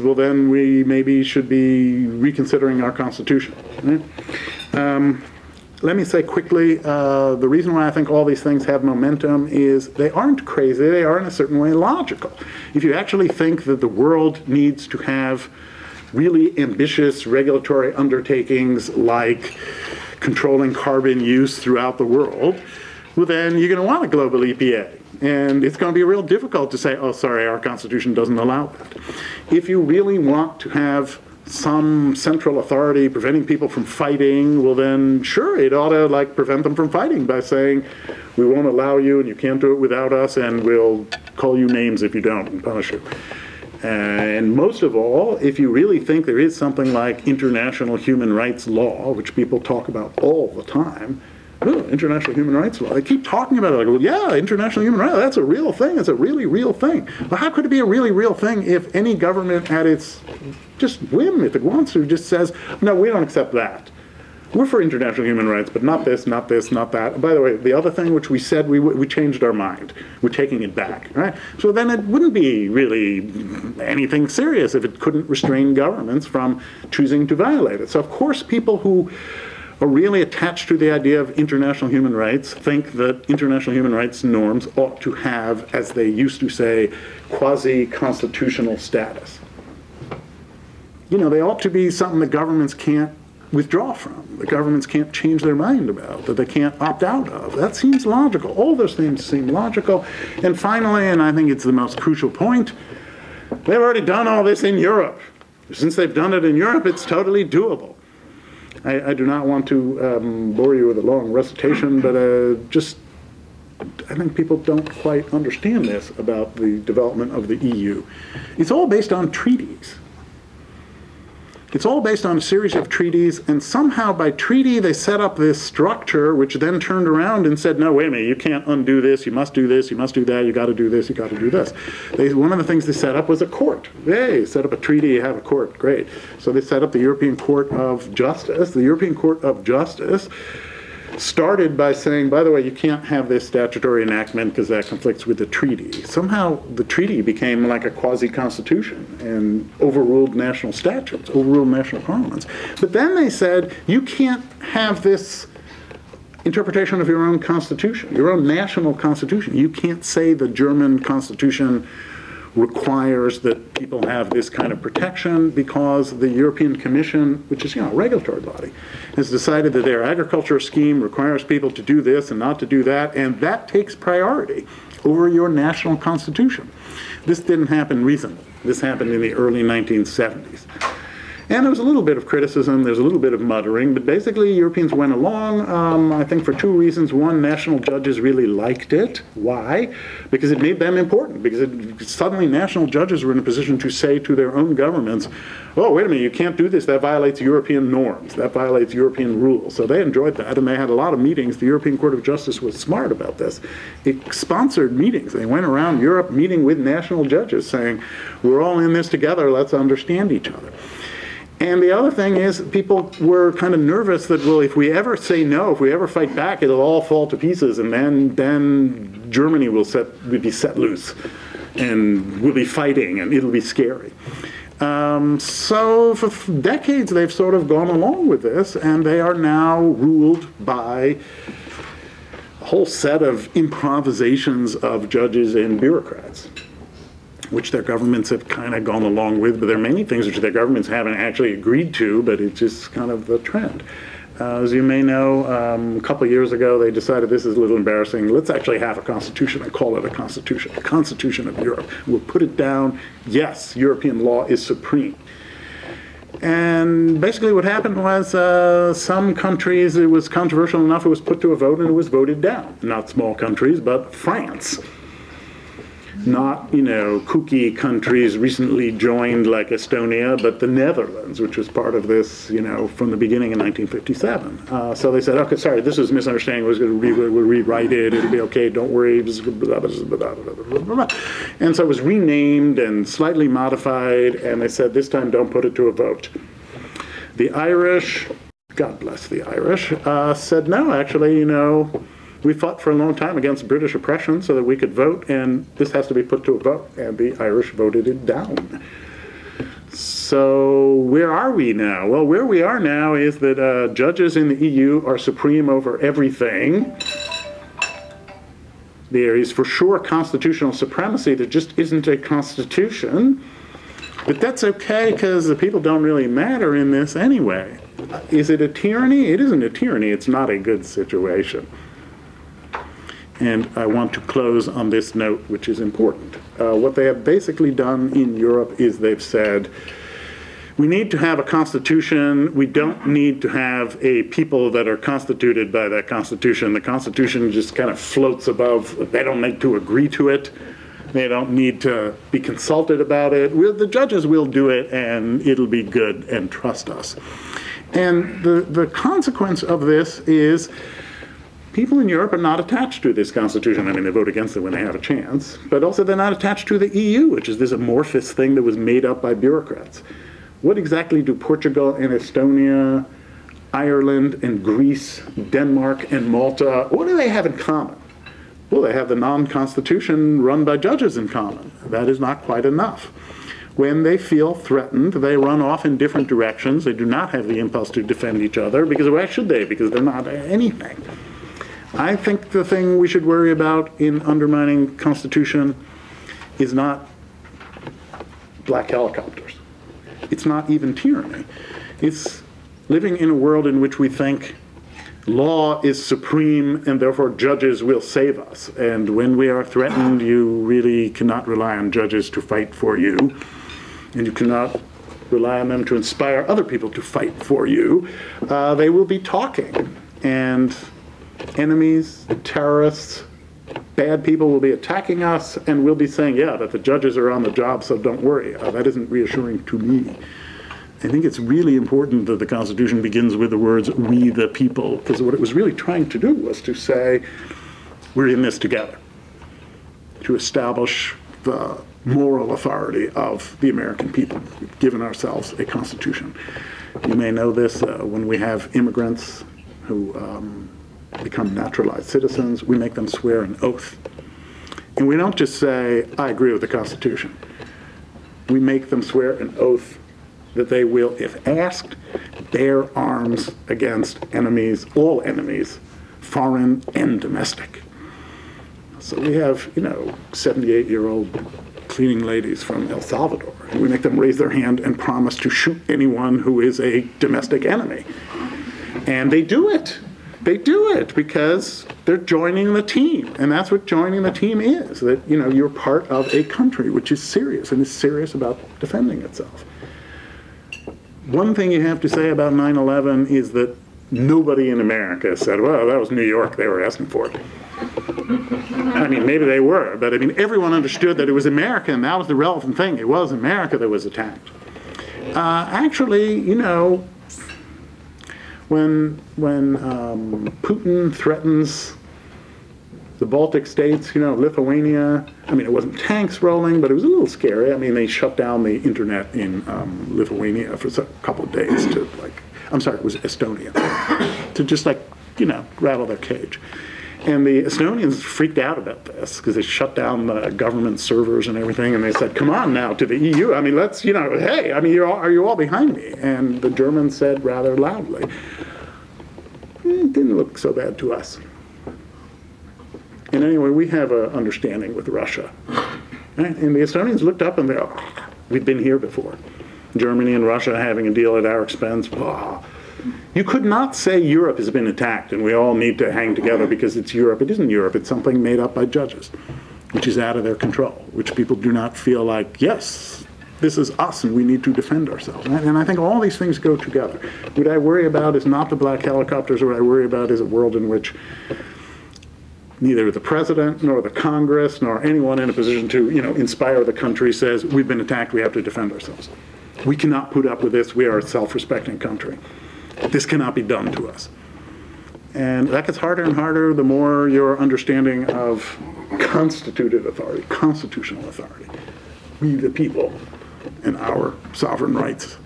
well, then we maybe should be reconsidering our Constitution. Right? Let me say quickly, the reason why I think all these things have momentum is they aren't crazy, they are in a certain way logical. If you actually think that the world needs to have really ambitious regulatory undertakings like controlling carbon use throughout the world, well then you're going to want a global EPA. And it's going to be real difficult to say, oh sorry, our Constitution doesn't allow that. If you really want to have some central authority preventing people from fighting, well then sure, it ought to prevent them from fighting by saying we won't allow you and you can't do it without us and we'll call you names if you don't and punish you. And most of all, if you really think there is something like international human rights law, which people talk about all the time, international human rights law. They keep talking about it well, yeah, international human rights, that's a real thing. It's a really real thing. But how could it be a really real thing if any government at its just whim, if it wants to, just says, no, we don't accept that. We're for international human rights, but not this, not this, not that. And by the way, the other thing which we said, we changed our mind. We're taking it back, right? So then it wouldn't be really anything serious if it couldn't restrain governments from choosing to violate it. So of course people who are really attached to the idea of international human rights think that international human rights norms ought to have, as they used to say, quasi-constitutional status. You know, they ought to be something that governments can't withdraw from, that governments can't change their mind about, that they can't opt out of. That seems logical. All those things seem logical. And finally, and I think it's the most crucial point, they've already done all this in Europe. Since they've done it in Europe, it's totally doable. I do not want to bore you with a long recitation, but I think people don't quite understand this about the development of the EU. It's all based on treaties. It's all based on a series of treaties, and somehow by treaty they set up this structure which then turned around and said, no, wait a minute, you can't undo this, you must do this, you must do that, you got to do this, you got to do this. One of the things they set up was a court. Hey, set up a treaty, you have a court, great. So they set up the European Court of Justice. The European Court of Justice started by saying, by the way, you can't have this statutory enactment because that conflicts with the treaty. Somehow the treaty became like a quasi-constitution and overruled national statutes, overruled national parliaments. But then they said, you can't have this interpretation of your own constitution, your own national constitution. You can't say the German constitution requires that people have this kind of protection because the European Commission, which is, you know, a regulatory body, has decided that their agriculture scheme requires people to do this and not to do that, and that takes priority over your national constitution. This didn't happen recently. This happened in the early 1970s. And there was a little bit of criticism, there's a little bit of muttering, but basically Europeans went along, I think for two reasons. One, national judges really liked it. Why? Because it made them important, because suddenly national judges were in a position to say to their own governments, oh, wait a minute, you can't do this, that violates European norms, that violates European rules. So they enjoyed that, and they had a lot of meetings. The European Court of Justice was smart about this. It sponsored meetings. They went around Europe meeting with national judges saying, we're all in this together, let's understand each other. And the other thing is, people were kind of nervous that, well, if we ever say no, if we ever fight back, it'll all fall to pieces, and then Germany will be set loose, and we'll be fighting, and it'll be scary. So for decades, they've sort of gone along with this, and they are now ruled by a whole set of improvisations of judges and bureaucrats, which their governments have kind of gone along with, but there are many things which their governments haven't actually agreed to, but it's just kind of the trend. As you may know, a couple of years ago, they decided this is a little embarrassing. Let's actually have a constitution and call it a constitution of Europe. We'll put it down. Yes, European law is supreme. And basically what happened was some countries, it was controversial enough, it was put to a vote and it was voted down. Not small countries, but France. Not, you know, kooky countries recently joined like Estonia, but the Netherlands, which was part of this, you know, from the beginning in 1957. So they said, okay, sorry, this was a misunderstanding. We'll rewrite it. It'll be okay. Don't worry. And so it was renamed and slightly modified, and they said, this time don't put it to a vote. The Irish, God bless the Irish, said, no, actually, you know, we fought for a long time against British oppression so that we could vote, and this has to be put to a vote. And the Irish voted it down. So where are we now? Well, where we are now is that judges in the EU are supreme over everything. There is for sure constitutional supremacy. There just isn't a constitution. But that's okay because the people don't really matter in this anyway. Is it a tyranny? It isn't a tyranny. It's not a good situation. And I want to close on this note, which is important. What they have basically done in Europe is they've said, we need to have a constitution. We don't need to have a people that are constituted by that constitution. The constitution just kind of floats above. They don't need to agree to it. They don't need to be consulted about it. The judges will do it, and it'll be good, and trust us. And the consequence of this is people in Europe are not attached to this constitution. I mean, they vote against it when they have a chance. But also they're not attached to the EU, which is this amorphous thing that was made up by bureaucrats. What exactly do Portugal and Estonia, Ireland and Greece, Denmark and Malta, what do they have in common? Well, they have the non-constitution run by judges in common. That is not quite enough. When they feel threatened, they run off in different directions. They do not have the impulse to defend each other, because why should they? Because they're not anything. I think the thing we should worry about in undermining Constitution is not black helicopters. It's not even tyranny. It's living in a world in which we think law is supreme and therefore judges will save us. And when we are threatened, you really cannot rely on judges to fight for you. And you cannot rely on them to inspire other people to fight for you. They will be talking. And enemies, terrorists, bad people will be attacking us, and we'll be saying, yeah, but the judges are on the job, so don't worry. That isn't reassuring to me. I think it's really important that the Constitution begins with the words, we the people, because what it was really trying to do was to say, we're in this together, to establish the moral authority of the American people. We've given ourselves a Constitution. You may know this when we have immigrants who become naturalized citizens, we make them swear an oath. And we don't just say, I agree with the Constitution. We make them swear an oath that they will, if asked, bear arms against enemies, all enemies, foreign and domestic. So we have, 78-year-old cleaning ladies from El Salvador, and we make them raise their hand and promise to shoot anyone who is a domestic enemy. And they do it. They do it because they're joining the team. And that's what joining the team is, that, you're part of a country which is serious and is serious about defending itself. One thing you have to say about 9/11 is that nobody in America said, well, that was New York, they were asking for it. I mean, maybe they were, but everyone understood that it was America, and that was the relevant thing. It was America that was attacked. Actually, when Putin threatens the Baltic states, Lithuania, it wasn't tanks rolling, but it was a little scary. They shut down the internet in Lithuania for a couple of days to it was Estonia, to just rattle their cage. And the Estonians freaked out about this because they shut down the government servers and everything, and they said, come on now to the EU. Let's, hey, are you all behind me? And the Germans said rather loudly, it didn't look so bad to us. And anyway, we have an understanding with Russia. Right? And the Estonians looked up and they go, we've been here before. Germany and Russia having a deal at our expense. Oh. You could not say Europe has been attacked and we all need to hang together because it's Europe. It isn't Europe. It's something made up by judges, which is out of their control, which people do not feel like, yes, this is us and we need to defend ourselves. Right? And I think all these things go together. What I worry about is not the black helicopters. What I worry about is a world in which neither the president nor the Congress nor anyone in a position to inspire the country says, we've been attacked, we have to defend ourselves. We cannot put up with this. We are a self-respecting country. This cannot be done to us. And that gets harder and harder the more your understanding of constituted authority, constitutional authority, we the people and our sovereign rights,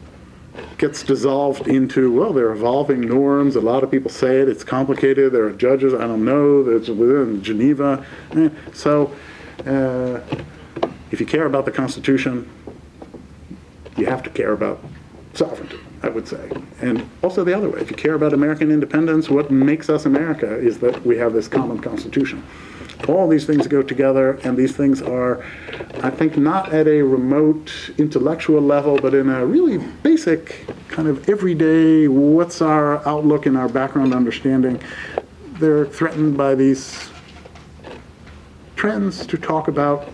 gets dissolved into, well, they're evolving norms. A lot of people say it. It's complicated. There are judges. I don't know. It's within Geneva. So if you care about the Constitution, you have to care about sovereignty, I would say. And also the other way, if you care about American independence, what makes us America is that we have this common constitution. All these things go together, and these things are, I think, not at a remote intellectual level, but in a really basic kind of everyday, what's our outlook and our background understanding. They're threatened by these trends to talk about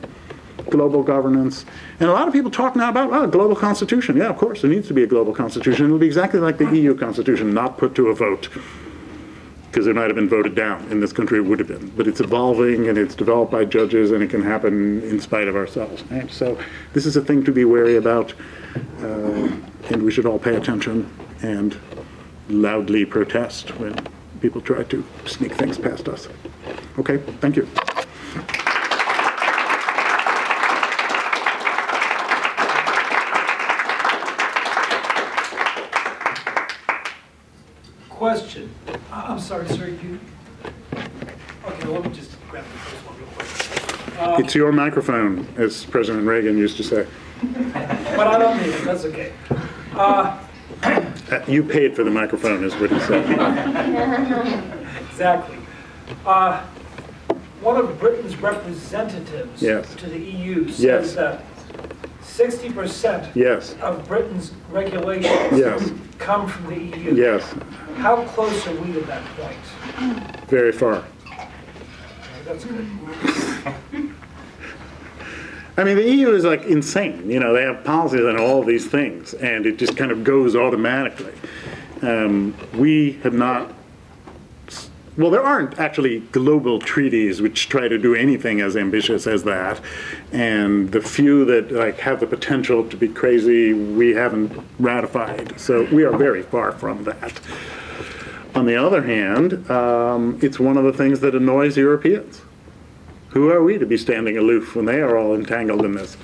global governance. And a lot of people talk now about, oh, global constitution. Yeah, of course, there needs to be a global constitution. It'll be exactly like the EU constitution, not put to a vote, because it might have been voted down. In this country, it would have been. But it's evolving, and it's developed by judges, and it can happen in spite of ourselves. Right? So this is a thing to be wary about, and we should all pay attention and loudly protest when people try to sneak things past us. Okay, thank you. Question. I'm sorry, sir. Okay, let me just grab the first one real quick. It's your microphone, as President Reagan used to say. But I don't need it. That's okay. You paid for the microphone, is what he said. Exactly. One of Britain's representatives to the EU says that 60% of Britain's regulations come from the EU. Yes. How close are we to that point? Very far. That's good. I mean, the EU is like insane. You know, they have policies on all these things, and it just kind of goes automatically. We have not. Well, there aren't actually global treaties which try to do anything as ambitious as that, and the few that like have the potential to be crazy, we haven't ratified. So we are very far from that. On the other hand, it's one of the things that annoys Europeans. Who are we to be standing aloof when they are all entangled in this?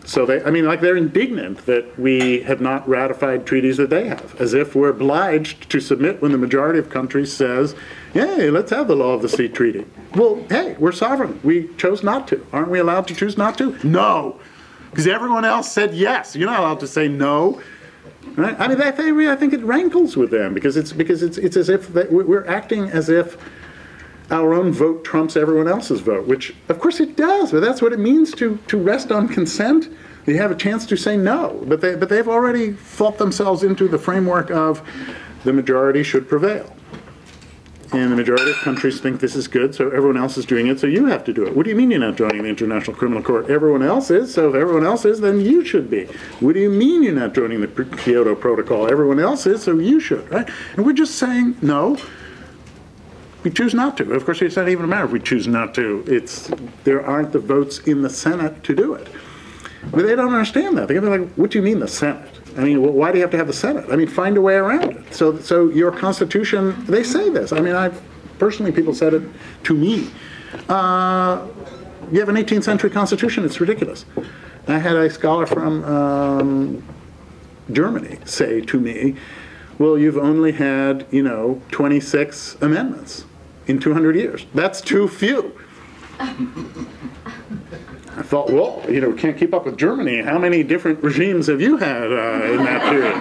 So they, I mean, like they're indignant that we have not ratified treaties that they have, as if we're obliged to submit when the majority of countries says, hey, let's have the law of the sea treaty. Well, hey, we're sovereign. We chose not to. Aren't we allowed to choose not to? No, because everyone else said yes. You're not allowed to say no. Right? I mean, I think it rankles with them because it's as if we're acting as if our own vote trumps everyone else's vote, which of course it does, but that's what it means to rest on consent. They have a chance to say no, but they've already thought themselves into the framework of the majority should prevail. And the majority of countries think this is good, so everyone else is doing it, so you have to do it. What do you mean you're not joining the International Criminal Court? Everyone else is, so if everyone else is, then you should be. What do you mean you're not joining the Kyoto Protocol? Everyone else is, so you should, right? And we're just saying no. We choose not to. Of course, it's not even a matter if we choose not to. There aren't the votes in the Senate to do it. But they don't understand that. They're going to be like, what do you mean the Senate? I mean, why do you have to have the Senate? I mean, find a way around it. So your Constitution, they say this. I mean, personally, people said it to me. You have an 18th century Constitution. It's ridiculous. I had a scholar from Germany say to me, well, you've only had, 26 amendments in 200 years. That's too few. I thought, well, we can't keep up with Germany. How many different regimes have you had in that period?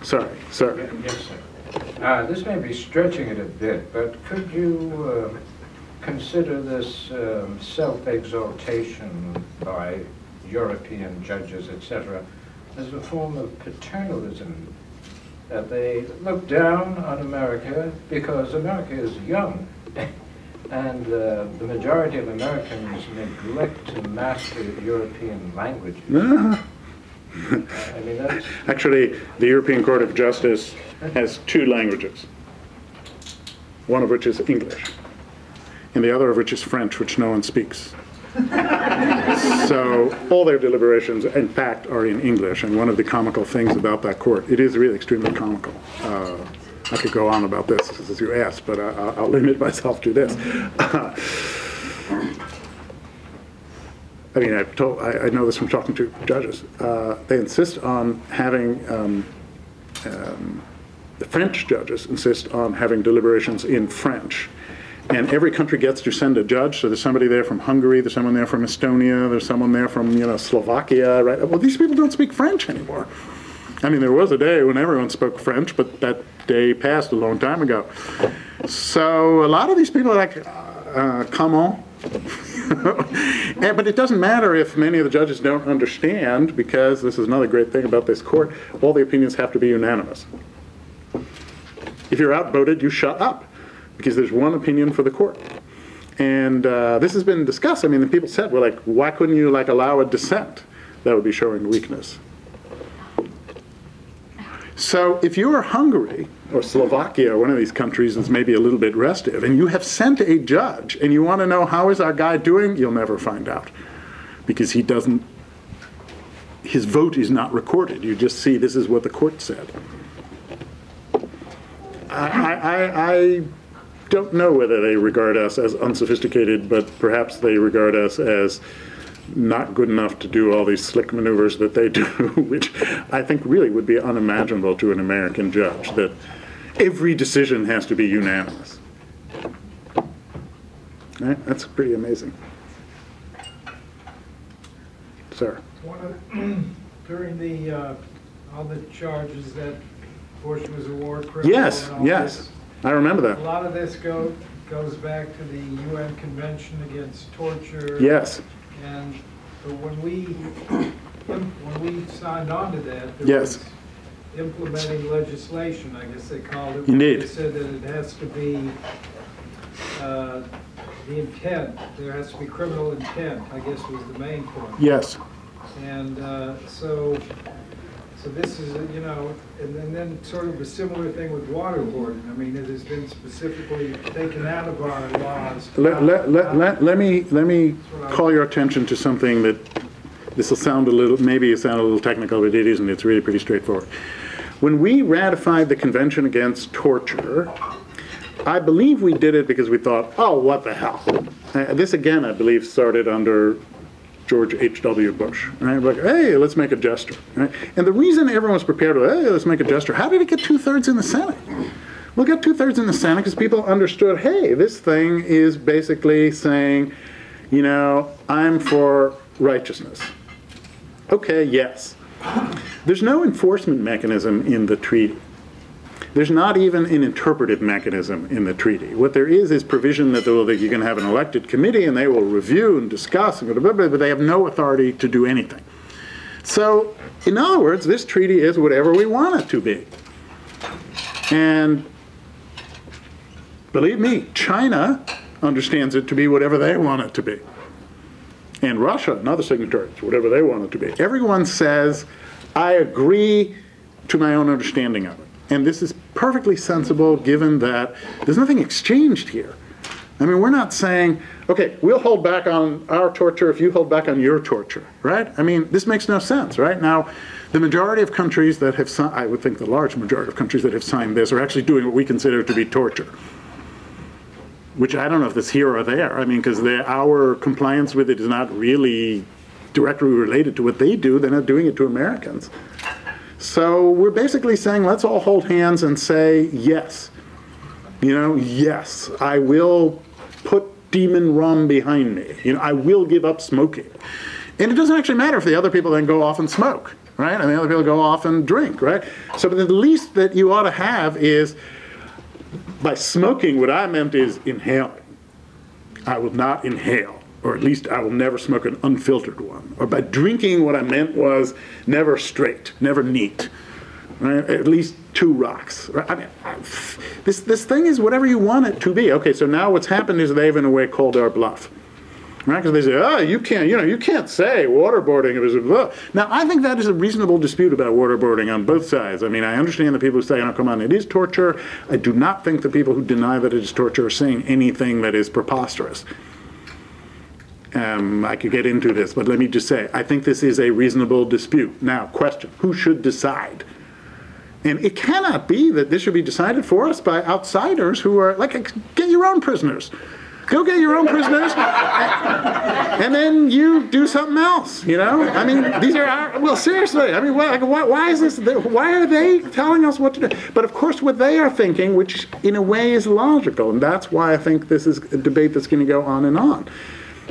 Sorry. Yes, sir. This may be stretching it a bit, but could you consider this self-exaltation by European judges, etc., as a form of paternalism, that they look down on America because America is young, and the majority of Americans neglect to master European languages. I mean, that's... Actually, the European Court of Justice has two languages, one of which is English, and the other of which is French, which no one speaks. So all their deliberations, in fact, are in English. And one of the comical things about that court, it is really extremely comical. I could go on about this as you asked, but I'll limit myself to this. I mean, I know this from talking to judges. They insist on having, the French judges insist on having deliberations in French. And every country gets to send a judge. So there's somebody there from Hungary, there's someone there from Estonia, there's someone there from, Slovakia, right? Well, these people don't speak French anymore. I mean, there was a day when everyone spoke French, but that day passed a long time ago. So a lot of these people are like, come on. But it doesn't matter if many of the judges don't understand, because this is another great thing about this court, all the opinions have to be unanimous. If you're outvoted, you shut up, because there's one opinion for the court. And this has been discussed. I mean, the people said, well, like, why couldn't you allow a dissent? That would be showing weakness. So if you're Hungary or Slovakia, one of these countries that's maybe a little bit restive, and you have sent a judge and you want to know how is our guy doing, you'll never find out, because his vote is not recorded. You just see this is what the court said. I don't know whether they regard us as unsophisticated, but perhaps they regard us as not good enough to do all these slick maneuvers that they do, which I think really would be unimaginable to an American judge, that every decision has to be unanimous. Right? That's pretty amazing. Sir? During all the charges that Bush was a war criminal. Yes, and all yes. this, I remember a that. lot of this goes back to the UN Convention Against Torture. Yes. And when we signed on to that, there Yes. was implementing legislation, I guess they called it. Indeed. They said that it has to be the intent. There has to be criminal intent, I guess was the main point. Yes. And so this is, and then sort of a similar thing with waterboarding. I mean, it has been specifically taken out of our laws. Let me call your attention to something that this will sound a little technical, but it isn't. It's really pretty straightforward. When we ratified the Convention Against Torture, I believe we did it because we thought, oh, what the hell? This again, I believe, started under George H.W. Bush, right? Like, hey, let's make a gesture, right? And the reason everyone was prepared to, hey, let's make a gesture, how did it get 2/3 in the Senate? Well, it got 2/3 in the Senate because people understood, hey, this thing is basically saying, I'm for righteousness. Okay, yes. There's no enforcement mechanism in the treaty. There's not even an interpretive mechanism in the treaty. What there is provision that you can have an elected committee and they will review and discuss, but they have no authority to do anything. So, in other words, this treaty is whatever we want it to be. And believe me, China understands it to be whatever they want it to be. And Russia and other signatories, whatever they want it to be. Everyone says, I agree to my own understanding of it. And this is perfectly sensible given that there's nothing exchanged here. I mean, we're not saying, okay, we'll hold back on our torture if you hold back on your torture, right? I mean, this makes no sense, right? Now, the majority of countries that have signed, I would think the large majority of countries that have signed this are actually doing what we consider to be torture. Which I don't know if it's here or there. I mean, because our compliance with it is not really directly related to what they do. They're not doing it to Americans. So we're basically saying, let's all hold hands and say, yes. Yes, I will put demon rum behind me. I will give up smoking. And it doesn't actually matter if the other people then go off and smoke, right? I mean, other people go off and drink, right? So the least that you ought to have is, by smoking, what I meant is inhaling. I will not inhale. Or at least I will never smoke an unfiltered one. Or by drinking, what I meant was never straight, never neat. Right? At least 2 rocks. Right? I mean, this thing is whatever you want it to be. Okay, so now what's happened is they've in a way called our bluff. Right? Because they say, oh, you can't say waterboarding is blah. Now, I think that is a reasonable dispute about waterboarding on both sides. I mean, I understand the people who say, oh, come on, it is torture. I do not think the people who deny that it is torture are saying anything that is preposterous. I could get into this, but let me just say, I think this is a reasonable dispute. Now, question, who should decide? And it cannot be that this should be decided for us by outsiders who are, like, get your own prisoners. Go get your own prisoners, and then you do something else, you know? I mean, these are our, well, seriously, I mean, why is this, why are they telling us what to do? But of course, what they are thinking, which in a way is logical, and that's why I think this is a debate that's going to go on and on.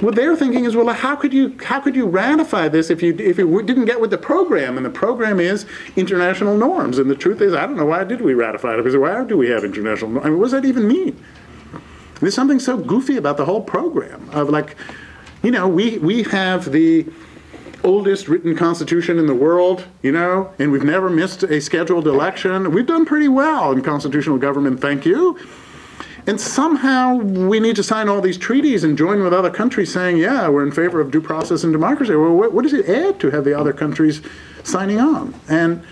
What they're thinking is, well, how could you ratify this if you didn't get with the program? And the program is international norms. And the truth is, I don't know, why did we ratify it? Because why do we have international norms? I mean, what does that even mean? There's something so goofy about the whole program of, like, you know, we have the oldest written constitution in the world, you know, and we've never missed a scheduled election. We've done pretty well in constitutional government, thank you. And somehow we need to sign all these treaties and join with other countries saying, yeah, we're in favor of due process and democracy. Well, what does it add to have the other countries signing on? And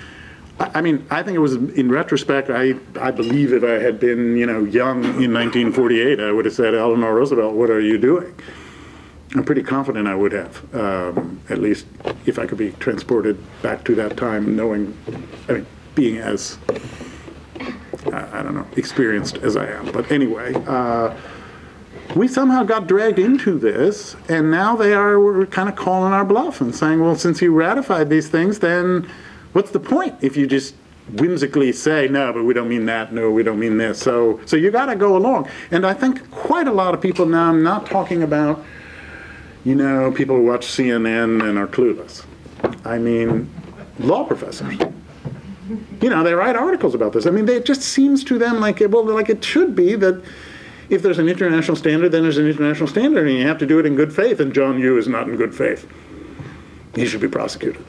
I mean, I think it was, in retrospect, I believe if I had been, you know, young in 1948, I would have said, Eleanor Roosevelt, what are you doing? I'm pretty confident I would have, at least if I could be transported back to that time, knowing, I mean, being as, I don't know, experienced as I am. But anyway, we somehow got dragged into this, and now we're kind of calling our bluff and saying, well, since you ratified these things, then what's the point if you just whimsically say, no, but we don't mean that, no, we don't mean this. So you got to go along. And I think quite a lot of people now, I'm not talking about, you know, people who watch CNN and are clueless. I mean, law professors. You know, they write articles about this. I mean, it just seems to them like, well, like it should be that if there's an international standard, then there's an international standard, and you have to do it in good faith, and John Yoo is not in good faith. He should be prosecuted.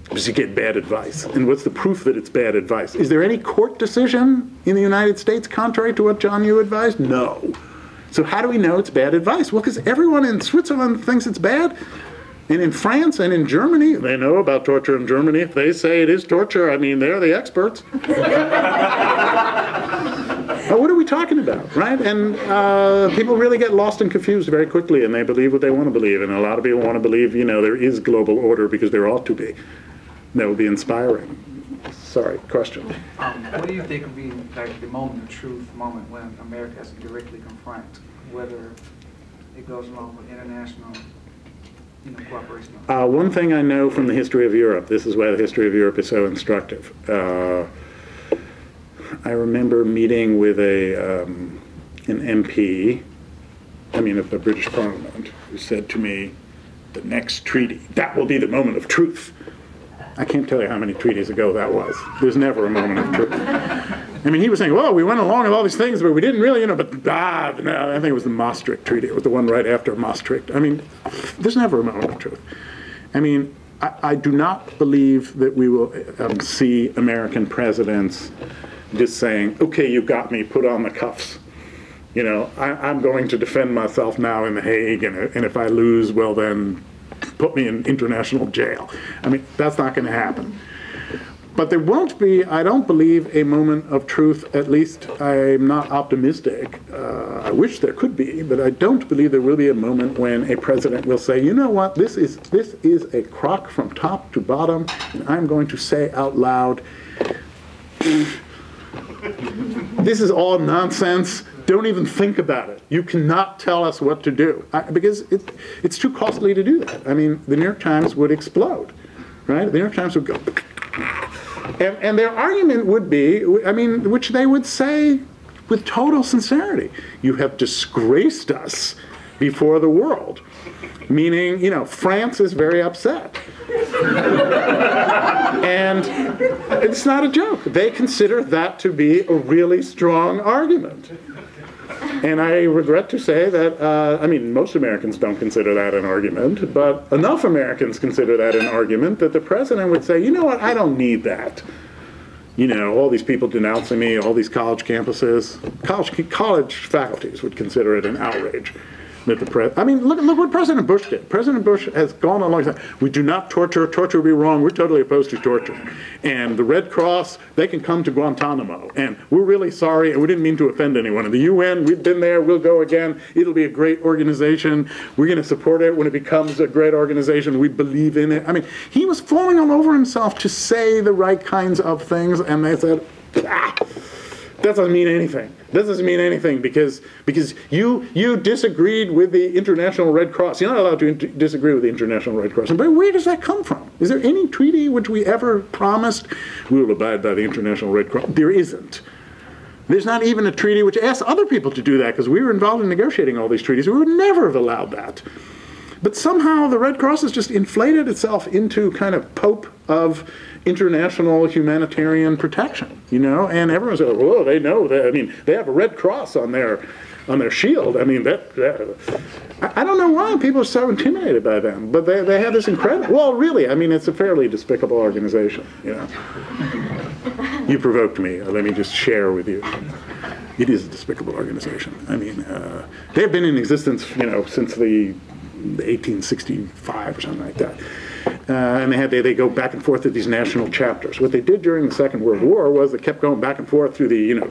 Because you get bad advice. And what's the proof that it's bad advice? Is there any court decision in the United States contrary to what John Yoo advised? No. So how do we know it's bad advice? Well, because everyone in Switzerland thinks it's bad. And in France and in Germany, they know about torture in Germany. If they say it is torture, I mean, they're the experts. What are we talking about, right? And people really get lost and confused very quickly, and they believe what they want to believe. And a lot of people want to believe, you know, there is global order because there ought to be. That would be inspiring. Sorry, question. What do you think would be like the moment of truth, moment when America has to directly confront whether it goes along with international cooperation? One thing I know from the history of Europe, this is why the history of Europe is so instructive. I remember meeting with an MP, of the British Parliament, who said to me, the next treaty, that will be the moment of truth. I can't tell you how many treaties ago that was. There's never a moment of truth. I mean, he was saying, well, we went along with all these things, but we didn't really, no, I think it was the Maastricht Treaty. It was the one right after Maastricht. I mean, there's never a moment of truth. I mean, I do not believe that we will see American presidents just saying, okay, you got me, put on the cuffs. You know, I'm going to defend myself now in The Hague, and if I lose, well then, put me in international jail. I mean, that's not going to happen. But there won't be, I don't believe, a moment of truth. At least I'm not optimistic. I wish there could be, but I don't believe there will be a moment when a president will say, you know what, this is a crock from top to bottom, and I'm going to say out loud, this is all nonsense. Don't even think about it. You cannot tell us what to do. Because it's too costly to do that. I mean, the New York Times would explode, right? The New York Times would go. And their argument would be, I mean, which they would say with total sincerity, you have disgraced us before the world. Meaning, you know, France is very upset. And it's not a joke. They consider that to be a really strong argument. And I regret to say that, most Americans don't consider that an argument, but enough Americans consider that an argument that the president would say, you know what, I don't need that. You know, all these people denouncing me, all these college campuses, college faculties would consider it an outrage. That look what President Bush did. President Bush has gone along and said, we do not torture, torture would be wrong, we're totally opposed to torture. And the Red Cross, they can come to Guantanamo, and we're really sorry, and we didn't mean to offend anyone. And the UN, we've been there, we'll go again, it'll be a great organization, we're going to support it when it becomes a great organization, we believe in it. I mean, he was falling all over himself to say the right kinds of things, and they said, doesn't mean anything. That doesn't mean anything because you disagreed with the International Red Cross. You're not allowed to disagree with the International Red Cross. But where does that come from? Is there any treaty which we ever promised we will abide by the International Red Cross? There isn't. There's not even a treaty which asks other people to do that, because we were involved in negotiating all these treaties. We would never have allowed that. But somehow the Red Cross has just inflated itself into kind of pope of international humanitarian protection, you know? And everyone's like, whoa, they know that. I mean, they have a Red Cross on their shield. I mean, I don't know why people are so intimidated by them, but they have this incredible, well, really, I mean, it's a fairly despicable organization, you know? You provoked me. Let me just share with you. It is a despicable organization. I mean, they've been in existence, you know, since the 1865 or something like that. And they go back and forth to these national chapters. What they did during the Second World War was they kept going back and forth through the, you know,